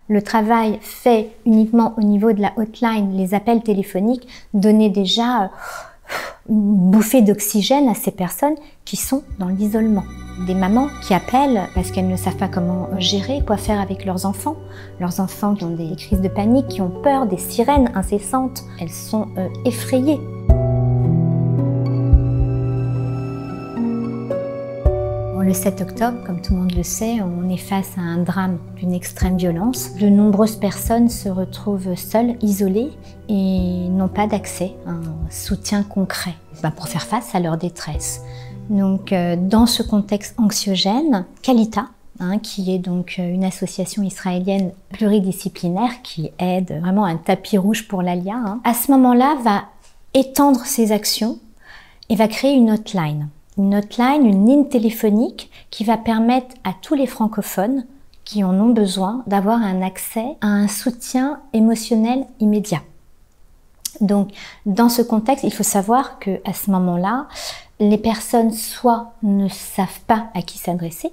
Le travail fait uniquement au niveau de la hotline, les appels téléphoniques, donnaient déjà une bouffée d'oxygène à ces personnes qui sont dans l'isolement. Des mamans qui appellent parce qu'elles ne savent pas comment gérer, quoi faire avec leurs enfants qui ont des crises de panique, qui ont peur des sirènes incessantes. Elles sont effrayées. Le 7 octobre, comme tout le monde le sait, on est face à un drame d'une extrême violence. De nombreuses personnes se retrouvent seules, isolées et n'ont pas d'accès à un soutien concret pour faire face à leur détresse. Donc, dans ce contexte anxiogène, Kalita, qui est donc une association israélienne pluridisciplinaire qui aide vraiment un tapis rouge pour l'ALIA, à ce moment-là va étendre ses actions et va créer une hotline. Une hotline, une ligne téléphonique qui va permettre à tous les francophones qui en ont besoin d'avoir un accès à un soutien émotionnel immédiat. Donc, dans ce contexte, il faut savoir que à ce moment-là, les personnes soit ne savent pas à qui s'adresser,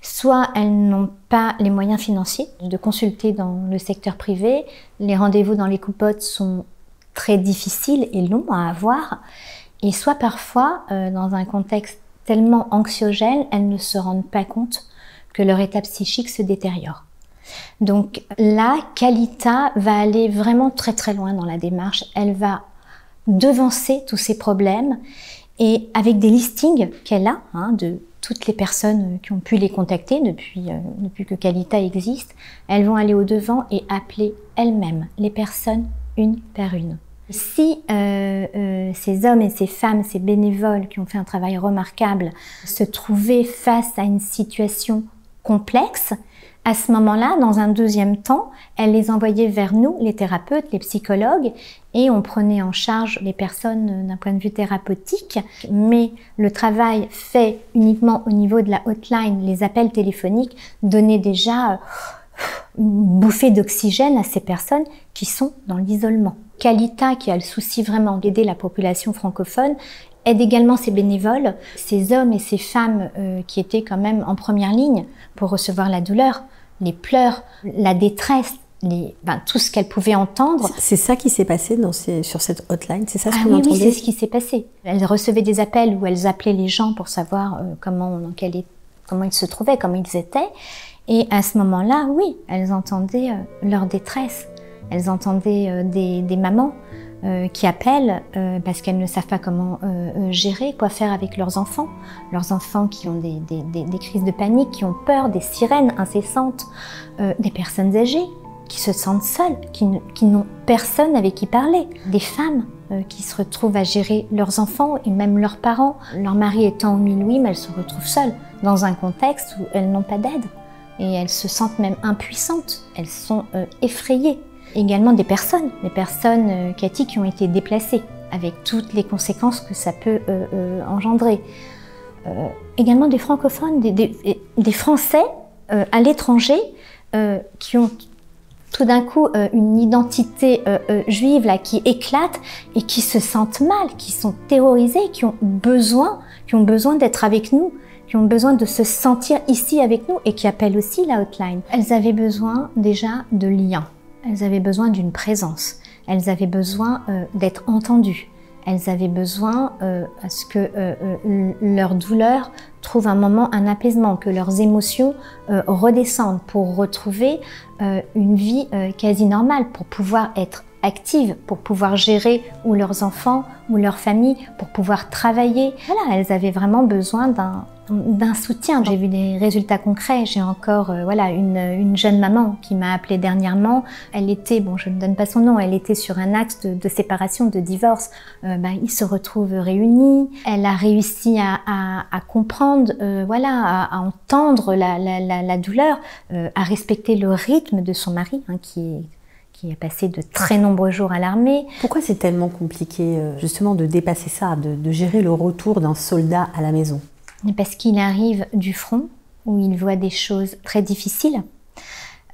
soit elles n'ont pas les moyens financiers de consulter dans le secteur privé. Les rendez-vous dans les coupotes sont très difficiles et longs à avoir. Et soit parfois, dans un contexte tellement anxiogène, elles ne se rendent pas compte que leur état psychique se détériore. Donc là, Kalita va aller vraiment très très loin dans la démarche. Elle va devancer tous ces problèmes et avec des listings qu'elle a de toutes les personnes qui ont pu les contacter depuis que Kalita existe, elles vont aller au-devant et appeler elles-mêmes les personnes une par une. Si ces hommes et ces femmes, ces bénévoles qui ont fait un travail remarquable, se trouvaient face à une situation complexe, à ce moment-là, dans un deuxième temps, elles les envoyaient vers nous, les thérapeutes, les psychologues, et on prenait en charge les personnes d'un point de vue thérapeutique. Mais le travail fait uniquement au niveau de la hotline, les appels téléphoniques, donnait déjà une bouffée d'oxygène à ces personnes qui sont dans l'isolement. Kalita, qui a le souci vraiment d'aider la population francophone, aide également ses bénévoles, ces hommes et ces femmes qui étaient quand même en première ligne pour recevoir la douleur, les pleurs, la détresse, tout ce qu'elles pouvaient entendre. C'est ça qui s'est passé sur cette hotline, c'est ça ce qu'on entendait? Oui, c'est ce qui s'est passé. Elles recevaient des appels où elles appelaient les gens pour savoir comment ils se trouvaient, comment ils étaient. Et à ce moment-là, oui, elles entendaient leur détresse. Elles entendaient des mamans qui appellent parce qu'elles ne savent pas comment gérer, quoi faire avec leurs enfants qui ont des crises de panique, qui ont peur des sirènes incessantes, des personnes âgées qui se sentent seules, qui n'ont personne avec qui parler, des femmes qui se retrouvent à gérer leurs enfants et même leurs parents. Leur mari étant au Milouim, elles se retrouvent seules dans un contexte où elles n'ont pas d'aide. Et elles se sentent même impuissantes, elles sont effrayées. Également des personnes, Cathy, qui ont été déplacées, avec toutes les conséquences que ça peut engendrer. Également des francophones, des Français à l'étranger qui ont tout d'un coup une identité juive là, qui éclate et qui se sentent mal, qui sont terrorisés, qui ont besoin d'être avec nous, qui ont besoin de se sentir ici avec nous et qui appellent aussi la hotline. Elles avaient besoin déjà de liens, elles avaient besoin d'une présence, elles avaient besoin d'être entendues, elles avaient besoin à ce que leur douleur trouve un moment, un apaisement, que leurs émotions redescendent pour retrouver une vie quasi normale, pour pouvoir être actives, pour pouvoir gérer ou leurs enfants ou leur famille, pour pouvoir travailler. Voilà, elles avaient vraiment besoin d'un soutien. J'ai vu des résultats concrets. J'ai encore une jeune maman qui m'a appelée dernièrement. Elle était, je ne donne pas son nom, elle était sur un axe de séparation, de divorce. Ils se retrouvent réunis. Elle a réussi à comprendre, à entendre la douleur, à respecter le rythme de son mari, qui a passé de très nombreux jours à l'armée. Pourquoi c'est tellement compliqué justement de dépasser ça, de gérer le retour d'un soldat à la maison? Parce qu'il arrive du front, où il voit des choses très difficiles,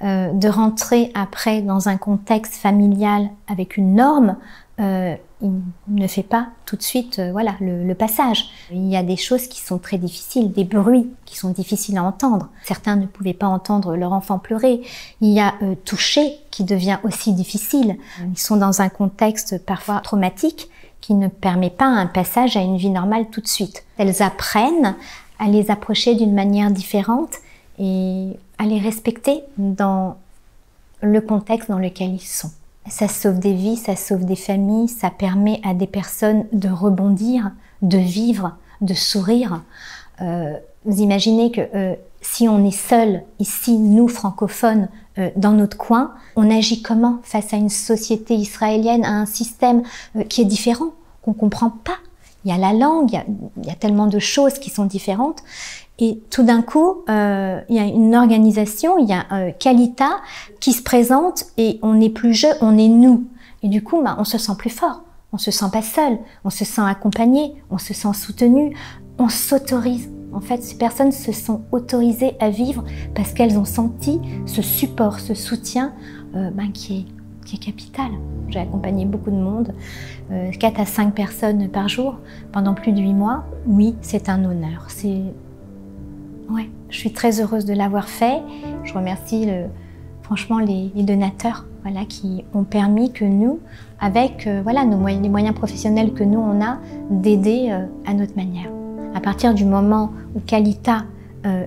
de rentrer après dans un contexte familial avec une norme il ne fait pas tout de suite voilà, le passage. Il y a des choses qui sont très difficiles, des bruits qui sont difficiles à entendre. Certains ne pouvaient pas entendre leur enfant pleurer. Il y a toucher qui devient aussi difficile. Ils sont dans un contexte parfois traumatique qui ne permet pas un passage à une vie normale tout de suite. Elles apprennent à les approcher d'une manière différente et à les respecter dans le contexte dans lequel ils sont. Ça sauve des vies, ça sauve des familles, ça permet à des personnes de rebondir, de vivre, de sourire. Vous imaginez que si on est seul, ici, nous, francophones, dans notre coin, on agit comment face à une société israélienne, à un système qui est différent, qu'on ne comprend pas. Il y a la langue, il y a tellement de choses qui sont différentes. Et tout d'un coup, il y a une organisation, il y a Kalita qui se présente et on n'est plus je, on est nous. Et du coup, on se sent plus fort, on se sent pas seul, on se sent accompagné, on se sent soutenu, on s'autorise. En fait, ces personnes se sont autorisées à vivre parce qu'elles ont senti ce support, ce soutien qui est capital. J'ai accompagné beaucoup de monde, 4 à 5 personnes par jour pendant plus de 8 mois. Oui, c'est un honneur. Ouais, je suis très heureuse de l'avoir fait. Je remercie franchement les donateurs voilà, qui ont permis que nous, avec voilà, les moyens professionnels que nous on a, d'aider à notre manière. À partir du moment où Kalita,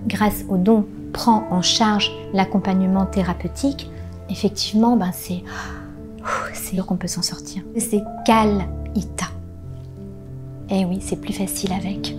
grâce aux dons, prend en charge l'accompagnement thérapeutique, effectivement, c'est sûr qu'on peut s'en sortir. C'est Kalita. Et oui, c'est plus facile avec.